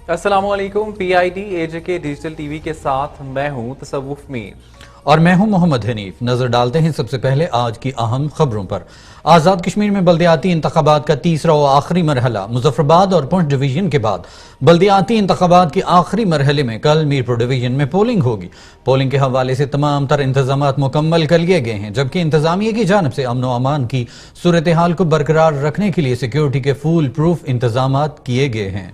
अस्सलामुअलैकुम। PIT AJK digital TV के साथ मैं हूं तसव्वुफ मीर और मैं हूं मोहम्मद हनीफ। नजर डालते हैं सबसे पहले आज की अहम खबरों पर। आज़ाद कश्मीर में बल्दियाती इंतखाबात का तीसरा और आखिरी मरहला। मुजफ्फराबाद और पुंछ डिवीजन के बाद बल्दियाती इंतखाबात के आखिरी मरहले में कल मीरपुर डिवीजन में पोलिंग होगी। पोलिंग के हवाले से तमाम तर इंतजामात मुकम्मल कर लिए गए हैं, जबकि इंतजामिया की जानिब से अमन व अमान की सूरत हाल को बरकरार रखने के लिए सिक्योरिटी के फुल प्रूफ इंतजामात किए गए हैं।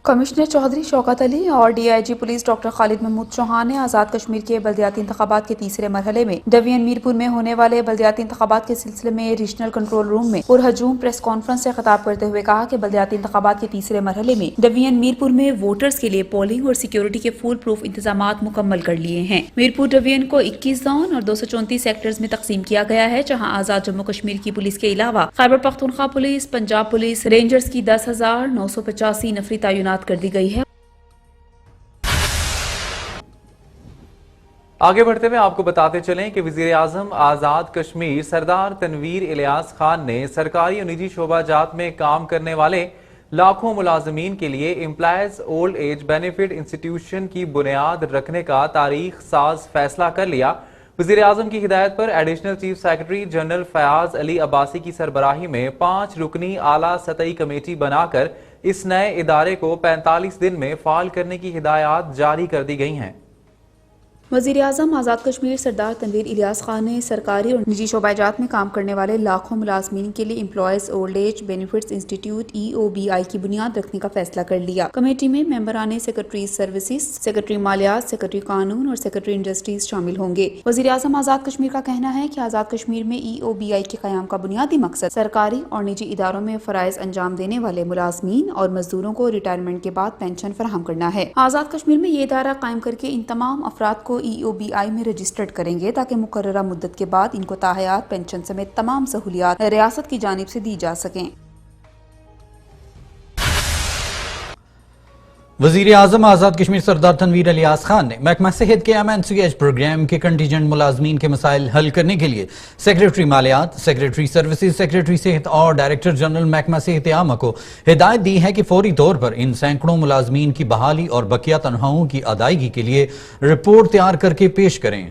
कमिश्नर चौधरी शौकत अली और DIG police doctor Khalid Mahmood Chauhan ने आज़ाद कश्मीर के बल्दियाती इंतखाबात के तीसरे मरहले में डिवीजन मीरपुर में होने वाले बल्दियाती इंतखाबात के सिलसिले में रीजनल कंट्रोल रूम में पुरहजूम प्रेस कॉन्फ्रेंस से खिताब करते हुए कहा कि बल्दियाती इंतखाबात के तीसरे मरहले में डिवीजन मीरपुर में वोटर्स के लिए पोलिंग और सिक्योरिटी के फुल प्रूफ इंतजाम मुकम्मल कर लिए हैं। मीरपुर डिवीजन को 21 जोन और 234 सेक्टर्स में तकसीम किया गया है, जहाँ आज़ाद जम्मू कश्मीर की पुलिस के अलावा Khyber Pakhtunkhwa police, Punjab police, rangers की 10,985 नफरी तैनात कर दी गई है। आगे बढ़ते हुए आपको बताते चलें कि वजीर आजम आज़ाद कश्मीर सरदार तनवीर इलियास खान ने सरकारी और निजी शोबाजात में काम करने वाले लाखों मुलाजमीन के लिए employees old age benefit institution की बुनियाद रखने का तारीख साज फैसला कर लिया। वजीर आजम की हिदायत पर additional chief secretary general Fayyaz Ali Abbasi की सरबराही में 5 रुकनी आला सतही कमेटी बनाकर इस नए इदारे को 45 दिन में फाल करने की हिदायत जारी कर दी गई हैं। वज़ीर आज़म आज़ाद कश्मीर सरदार तनवीर इलियास खान ने सरकारी और निजी शोबाजात में काम करने वाले लाखों मुलाजमीन के लिए employees old age benefits institute EOBI की बुनियाद रखने का फैसला कर लिया। कमेटी में मेंबरान सेक्रेटरी सर्विसेज, सेक्रेटरी मालियात, सेक्रेटरी कानून और सेक्रेटरी इंडस्ट्रीज शामिल होंगे। वज़ीर आज़म आज़ाद कश्मीर का कहना है कि आज़ाद कश्मीर में EOBI के क़याम का बुनियादी मकसद सरकारी और निजी इदारों में फ़राइज़ अंजाम देने वाले मुलाजमीन और मजदूरों को रिटायरमेंट के बाद पेंशन फराहम करना है। आज़ाद कश्मीर में ये इदारा कायम करके इन तमाम अफराद को EOBI में रजिस्टर्ड करेंगे ताकि मुकर्ररा मुद्दत के बाद इनको ताहयात, पेंशन समेत तमाम सहूलियात रियासत की जानिब से दी जा सकें। वज़ीर आज़म आज़ाद कश्मीर सरदार तनवीर इलियास खान ने महकमा सेहत के MNCH प्रोग्राम के कंटीजेंट मुलाजमीन के मसाइल हल करने के लिए सेक्रेटरी मालियात, सेक्रेटरी सर्विसेज, सेक्रेटरी सेहत और डायरेक्टर जनरल महकमा सेहत आमा को हिदायत दी है कि फौरी तौर पर इन सैकड़ों मुलाजमीन की बहाली और बकिया तनख्वाहों की अदायगी के लिए रिपोर्ट तैयार करके पेश करें।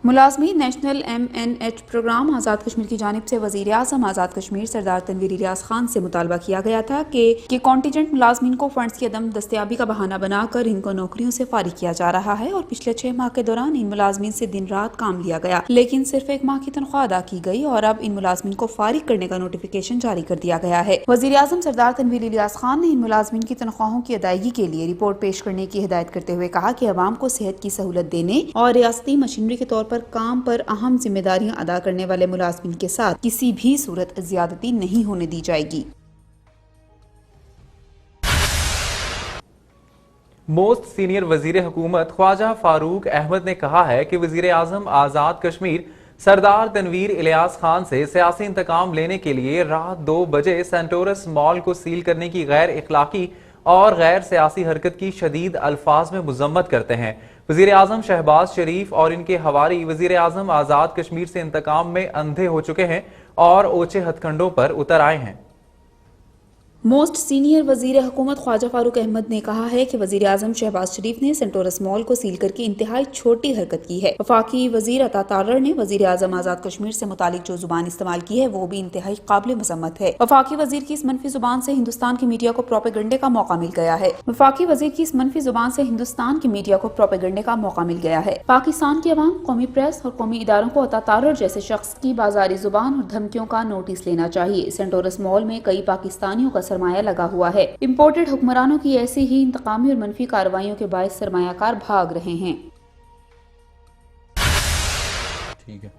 मुलाजमीन national MNH programme Azad Kashmir की जानिब से वज़ीर आज़म आज़ाद कश्मीर सरदार तनवीर इलियास खान से मुतालबा किया गया था कि कॉन्टीजेंट मुलाजमीन को फंड्स की अदम दस्तयाबी का बहाना बनाकर इनको नौकरियों से फारिग किया जा रहा है और पिछले 6 माह के दौरान इन मुलाजमीन से दिन रात काम लिया गया, लेकिन सिर्फ 1 माह की तनख्वाह अदा की गई और अब इन मुलाजमीन को फारिग करने का नोटिफिकेशन जारी कर दिया गया है। वज़ीर आज़म सरदार तनवीर इलियास खान ने इन मुलाजमीन की तनख्वाहों की अदायगी के लिए रिपोर्ट पेश करने की हिदायत करते हुए कहा कि अवाम को सेहत की सहूलत देने और रियासती मशीनरी के तौर पर काम पर अहम जिम्मेदारियां अदा करने वाले मुलाजमीन के साथ किसी भी सूरत ज्यादती नहीं होने दी जाएगी। मोस्ट सीनियर वजीर हुकूमत ख्वाजा फारूक अहमद ने कहा है कि वजीर आजम आज़ाद कश्मीर सरदार तनवीर इलियास खान से सियासी इंतकाम लेने के लिए रात 2 बजे सेंटोरस मॉल को सील करने की गैर इखलाकी और गैर सियासी हरकत की शदीद अल्फाज में मुजम्मत करते हैं। वजीर आजम शहबाज शरीफ और इनके हवारी वजीर आजम आज़ाद कश्मीर से इंतकाम में अंधे हो चुके हैं और ओछे हथकंडों पर उतर आए हैं। मोस्ट सीनियर वजीर हुकूमत ख्वाजा फारूक अहमद ने कहा है कि वजीर आजम शहबाज शरीफ ने सेंटोरस मॉल को सील करके इंतहाई छोटी हरकत की है। वफाकी वजीर अता तारर ने वजीर आजम आज़ाद कश्मीर से मुतालिक जो जुबान इस्तेमाल की है वो भी इंतहाई काबिल मजम्मत है। वफाकी वजीर की इस मनफी जुबान से हिंदुस्तान की मीडिया को प्रोपेगेंडे का मौका मिल गया है। वफाकी वजीर की इस मनफी जुबान से हिंदुस्तान की मीडिया को प्रोपेगेंडे का मौका मिल गया है। पाकिस्तान की अवाम, कौमी प्रेस और कौमी इदारों को अता तारर जैसे शख्स की बाजारी जुबान और धमकियों का नोटिस लेना चाहिए। सेंटोरस मॉल में कई पाकिस्तानियों का सरमाया लगा हुआ है। इंपोर्टेड हुक्मरानों की ऐसी ही इंतकामी और मनफी कार्रवाइयों के बायस सरमायाकार भाग रहे हैं। ठीक है।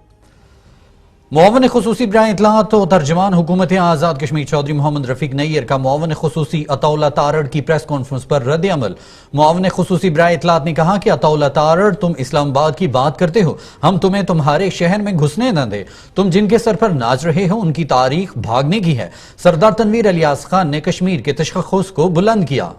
मुआवन खुसूसी बराए इत्तलात और तर्जमान हुकूमत आज़ाद कश्मीर चौधरी मोहम्मद रफीक नैयर का मुआवन खुसूसी अताउल्लाह तारड़ की प्रेस कॉन्फ्रेंस पर रद्द अमल। मुआवन खुसूसी बराए इत्तलात ने कहा कि अताउल्लाह तारड़, तुम इस्लामाबाद की बात करते हो, हम तुम्हें तुम्हारे शहर में घुसने न दे। तुम जिनके सर पर नाच रहे हो उनकी तारीख भागने की है। सरदार तनवीर इलियास खान ने कश्मीर के तशख़्ख़ुस को बुलंद किया।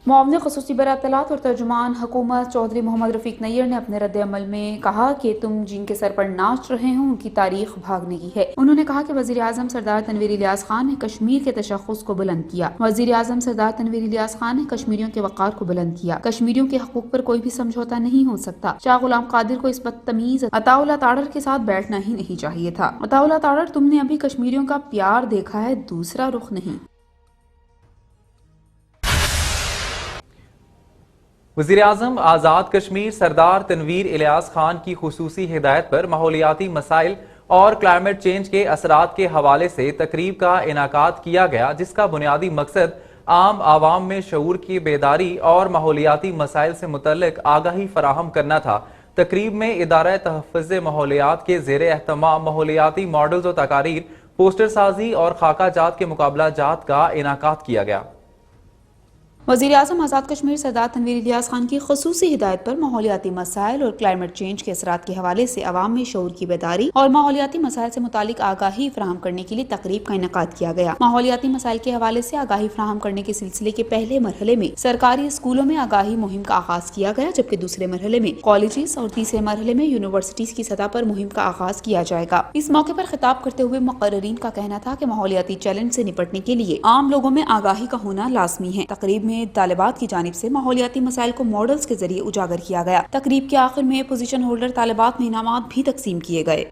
معاون خصوصی برائے اطلاعات اور ترجمان حکومت چودھری محمد رفیق نیر نے اپنے رد عمل میں کہا کہ تم جن کے سر پر ناچ رہے ہو ان کی تاریخ بھاگنے کی ہے۔ انہوں نے کہا کہ وزیر اعظم سردار تنویر الیاس خان نے کشمیر کے تشخص کو بلند کیا۔ وزیر اعظم سردار تنویر الیاس خان نے کشمیریوں کے وقار کو بلند کیا۔ کشمیریوں کے حقوق پر کوئی بھی سمجھوتا نہیں ہو سکتا۔ شاہ غلام قادر کو اس بدتمیز عطا اللہ تاڑر کے ساتھ بیٹھنا ہی نہیں چاہیے تھا۔ عطا اللہ تاڑر، تم نے ابھی کشمیریوں کا پیار دیکھا ہے، دوسرا رخ نہیں۔ وزیر اعظم آزاد کشمیر سردار تنویر الیاس خان کی خصوصی ہدایت پر ماحولیاتی مسائل اور کلائمیٹ چینج کے اثرات کے حوالے سے تقریب کا انعقاد کیا گیا، جس کا بنیادی مقصد عام عوام میں شعور کی بیداری اور ماحولیاتی مسائل سے متعلق آگاہی فراہم کرنا تھا۔ تقریب میں ادارہ تحفظ ماحولیات کے زیر اہتمام ماحولیاتی ماڈلز و تقاریر، پوسٹر سازی اور خاکہ جات کے مقابلہ جات کا انعقاد کیا گیا۔ وزیر اعظم آزاد کشمیر سردار تنویر الیاس خان کی خصوصی ہدایت پر ماحولیاتی مسائل اور کلائمیٹ چینج کے اثرات کے حوالے سے عوام میں شعور کی بیداری اور ماحولیاتی مسائل سے متعلق آگاہی فراہم کرنے کے لیے تقریب کا انعقاد کیا گیا۔ ماحولیاتی مسائل کے حوالے سے آگاہی فراہم کرنے کے سلسلے کے پہلے مرحلے میں سرکاری اسکولوں میں آگاہی مہم کا آغاز کیا گیا، جبکہ دوسرے مرحلے میں کالجز اور تیسرے مرحلے میں یونیورسٹیز کی سطح پر مہم کا آغاز کیا جائے گا۔ اس موقع پر خطاب کرتے ہوئے مقررین کا کہنا تھا کہ ماحولیاتی چیلنج سے نپٹنے کے لیے عام لوگوں میں آگاہی کا ہونا لازمی ہے۔ تقریب میں طالبات کی جانب سے ماحولیاتی مسائل کو ماڈلز کے ذریعے اجاگر کیا گیا۔ تقریب کے آخر میں پوزیشن ہولڈر طالبات میں انعامات بھی تقسیم کیے گئے۔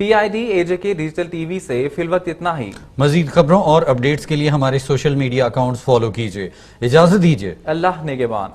PID AJK digital T V سے فی الوقت اتنا ہی۔ مزید خبروں اور اپڈیٹس کے لیے ہمارے سوشل میڈیا اکاؤنٹس فالو کیجیے۔ اجازت دیجیے، اللہ نگہبان۔